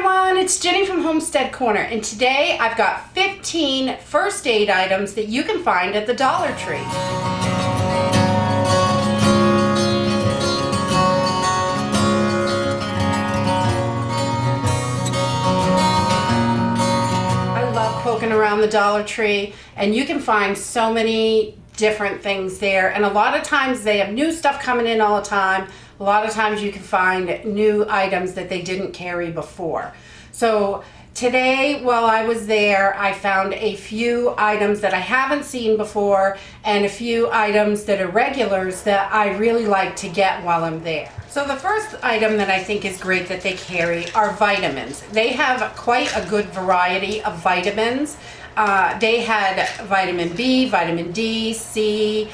everyone, it's Jenny from Homestead Corner, and today I've got 15 first aid items that you can find at the Dollar Tree. I love poking around the Dollar Tree, and you can find so many different things there, and a lot of times they have new stuff coming in all the time. A lot of times you can find new items that they didn't carry before. So today while I was there, I found a few items that I haven't seen before and a few items that are regulars that I really like to get while I'm there. So the first item that I think is great that they carry are vitamins. They have quite a good variety of vitamins. They had vitamin B, vitamin D, C,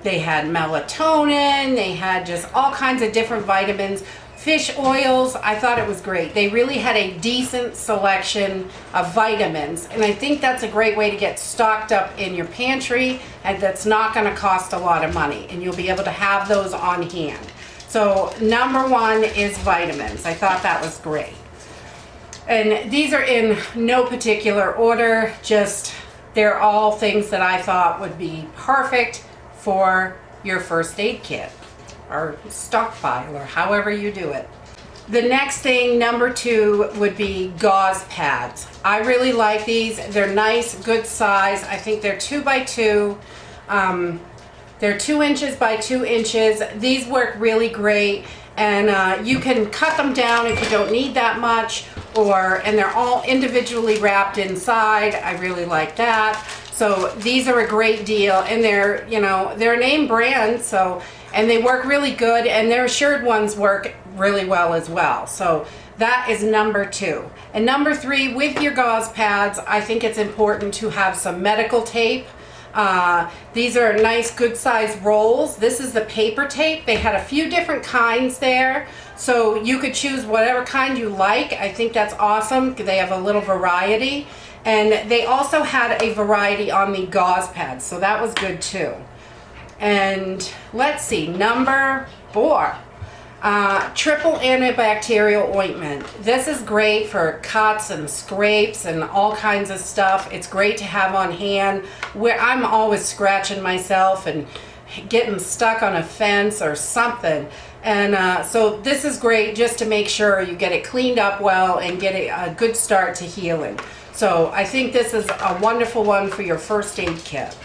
they had melatonin, they had just all kinds of different vitamins, fish oils. I thought it was great. They really had a decent selection of vitamins, and I think that's a great way to get stocked up in your pantry, and that's not going to cost a lot of money, and you'll be able to have those on hand. So number one is vitamins. I thought that was great. And these are in no particular order, just they're all things that I thought would be perfect for your first aid kit or stockpile or however you do it. The next thing, number two, would be gauze pads. I really like these. They're nice, good size. I think they're 2 by 2. They're 2 inches by 2 inches. These work really great, and you can cut them down if you don't need that much, and they're all individually wrapped inside. I really like that. So these are a great deal, and they're a name brand, and they work really good, and their assured ones work really well as well. So that is number two. And number three, with your gauze pads, I think it's important to have some medical tape. These are nice good sized rolls. This is the paper tape. They had a few different kinds there, so you could choose whatever kind you like. I think that's awesome. They have a little variety, and they also had a variety on the gauze pads, so that was good too. And let's see, number 4, triple antibacterial ointment. This is great for cuts and scrapes and all kinds of stuff. It's great to have on hand, where I'm always scratching myself and getting stuck on a fence or something. And so this is great just to make sure you get it cleaned up well and get a good start to healing. So I think this is a wonderful one for your first aid kit.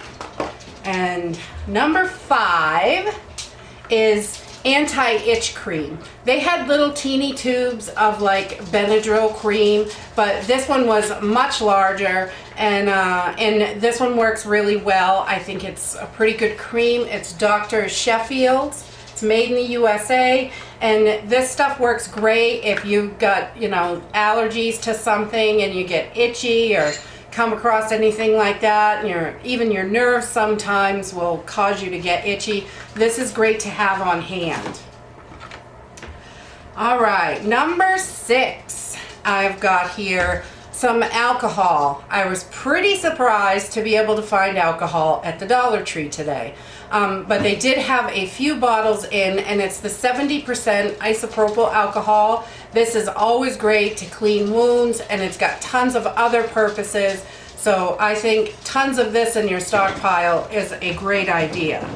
And number 5 is anti-itch cream. They had little teeny tubes of like Benadryl cream, but this one was much larger, and this one works really well. I think it's a pretty good cream. It's Dr. Sheffield's. It's made in the USA, and this stuff works great if you've got allergies to something and you get itchy or come across anything like that, and even your nerves sometimes will cause you to get itchy. This is great to have on hand. All right, number 6, I've got here some alcohol. I was pretty surprised to be able to find alcohol at the Dollar Tree today, but they did have a few bottles in, and it's the 70% isopropyl alcohol. This is always great to clean wounds, and it's got tons of other purposes. So I think tons of this in your stockpile is a great idea.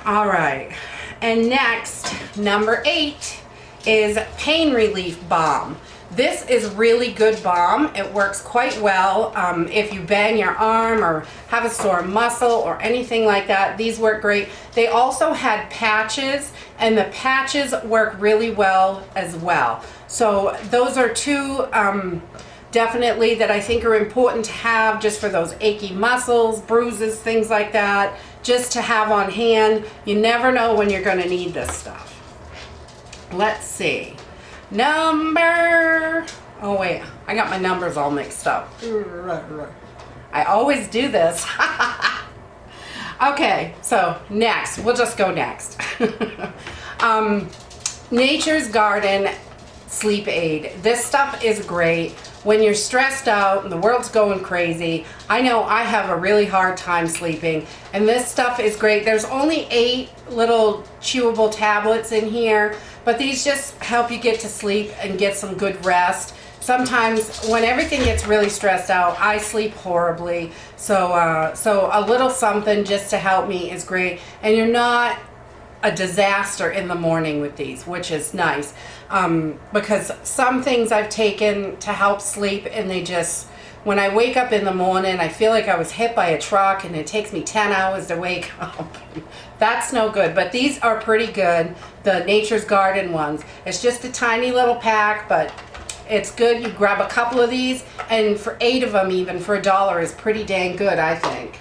All right, and next, number 8 is pain relief balm. This is really good balm. It works quite well if you bang your arm or have a sore muscle or anything like that. These work great. They also had patches, and the patches work really well as well. So those are two definitely that I think are important to have, just for those achy muscles, bruises, things like that, just to have on hand. You never know when you're going to need this stuff. Let's see. Oh wait, I got my numbers all mixed up. I always do this. Okay, so next, we'll just go next. Nature's Garden sleep aid. This stuff is great when you're stressed out and the world's going crazy. I know I have a really hard time sleeping, and this stuff is great. There's only 8 little chewable tablets in here, but these just help you get to sleep and get some good rest. Sometimes when everything gets really stressed out, I sleep horribly. So a little something just to help me is great. And you're not a disaster in the morning with these, which is nice. Because some things I've taken to help sleep, and they just, when I wake up in the morning, I feel like I was hit by a truck and it takes me 10 hours to wake up. That's no good. But these are pretty good, the Nature's Garden ones. It's just a tiny little pack, but it's good. You grab a couple of these, and for 8 of them, even for $1, is pretty dang good, I think.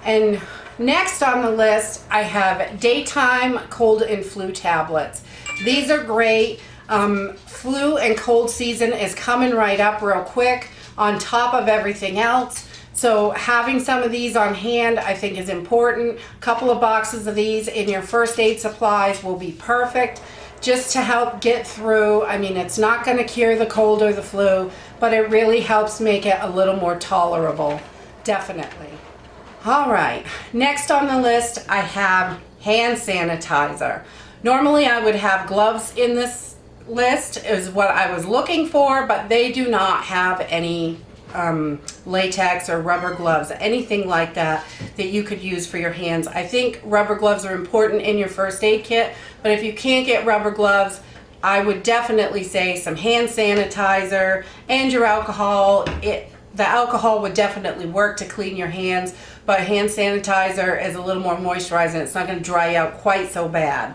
And next on the list, I have daytime cold and flu tablets. These are great. Flu and cold season is coming right up real quick on top of everything else. So having some of these on hand, I think, is important. A couple of boxes of these in your first aid supplies will be perfect, just to help get through. I mean, it's not going to cure the cold or the flu, but it really helps make it a little more tolerable. Definitely. All right, next on the list, I have hand sanitizer. Normally I would have gloves in this list, is what I was looking for, but they do not have any latex or rubber gloves, anything like that that you could use for your hands. I think rubber gloves are important in your first aid kit, but if you can't get rubber gloves, I would definitely say some hand sanitizer and your alcohol. The alcohol would definitely work to clean your hands, but hand sanitizer is a little more moisturizing. It's not going to dry out quite so bad.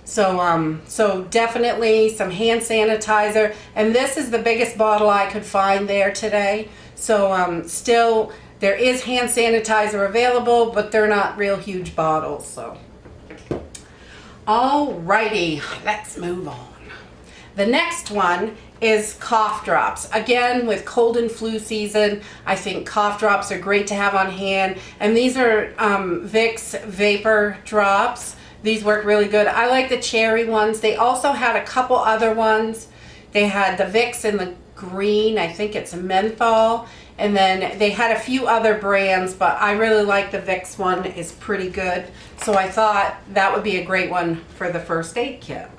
So definitely some hand sanitizer, and this is the biggest bottle I could find there today. So still, there is hand sanitizer available, but they're not real huge bottles. So, alrighty, let's move on. The next one is cough drops. Again, with cold and flu season, I think cough drops are great to have on hand. And these are Vicks Vapor Drops. These work really good. I like the cherry ones. They also had a couple other ones. They had the Vicks in the green, I think it's menthol. And then they had a few other brands, but I really like the Vicks one. It's pretty good. So I thought that would be a great one for the first aid kit.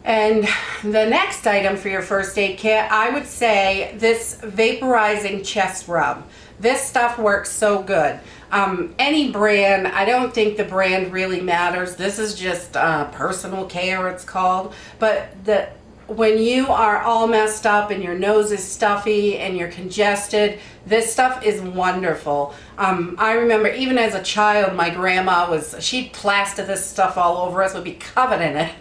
And the next item for your first aid kit, I would say this vaporizing chest rub. This stuff works so good. Any brand, I don't think the brand really matters. This is just personal care, it's called. But when you are all messed up and your nose is stuffy and you're congested, this stuff is wonderful. I remember even as a child, my grandma she'd plaster this stuff all over us, would be covered in it.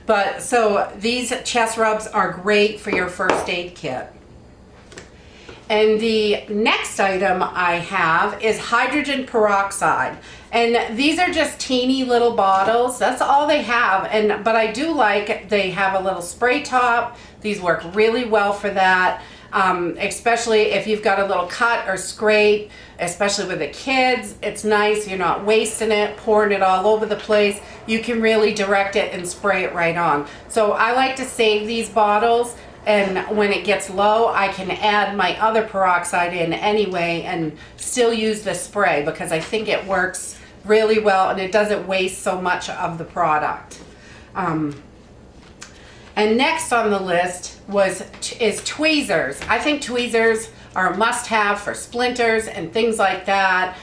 But so these chest rubs are great for your first aid kit. And the next item I have is hydrogen peroxide. And these are just teeny little bottles. That's all they have. But I do like they have a little spray top. These work really well for that. Especially if you've got a little cut or scrape, especially with the kids. It's nice. You're not wasting it, pouring it all over the place. You can really direct it and spray it right on. So I like to save these bottles, and when it gets low, I can add my other peroxide in anyway and still use the spray, because I think it works really well and it doesn't waste so much of the product. And next on the list is tweezers. I think tweezers are a must-have for splinters and things like that.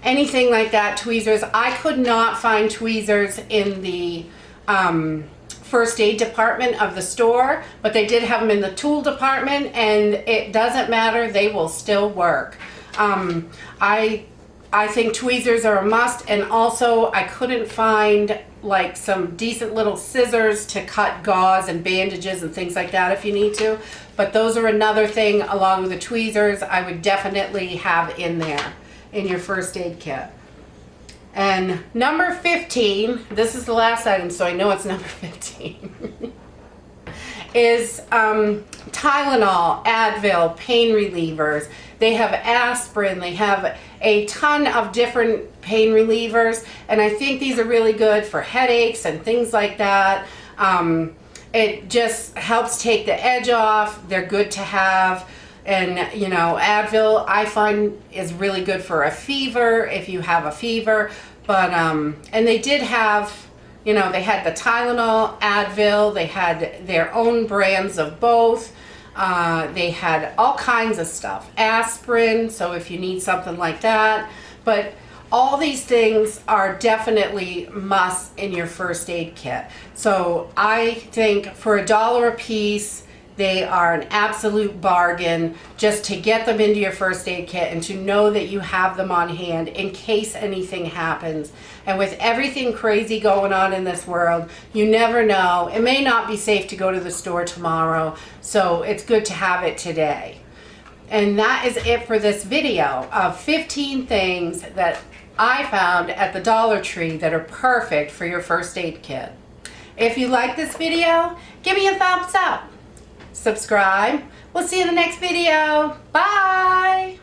Anything like that, tweezers. I could not find tweezers in the first aid department of the store, but they did have them in the tool department, and it doesn't matter, they will still work. I think tweezers are a must, and also I couldn't find like some decent little scissors to cut gauze and bandages and things like that if you need to, but those are another thing along with the tweezers I would definitely have in there in your first aid kit. And number 15, this is the last item, so I know it's number 15, is Tylenol, Advil, pain relievers. They have aspirin, they have a ton of different pain relievers, and I think these are really good for headaches and things like that. It just helps take the edge off. They're good to have. And you know, Advil I find is really good for a fever, if you have a fever. But, and they did have, you know, they had the Tylenol, Advil, they had their own brands of both. They had all kinds of stuff. Aspirin, so if you need something like that. But all these things are definitely must in your first aid kit. So I think for $1 a piece, they are an absolute bargain just to get them into your first aid kit and to know that you have them on hand in case anything happens. And with everything crazy going on in this world, you never know. It may not be safe to go to the store tomorrow, so it's good to have it today. And that is it for this video of 15 things that I found at the Dollar Tree that are perfect for your first aid kit. If you like this video, give me a thumbs up. Subscribe. We'll see you in the next video. Bye.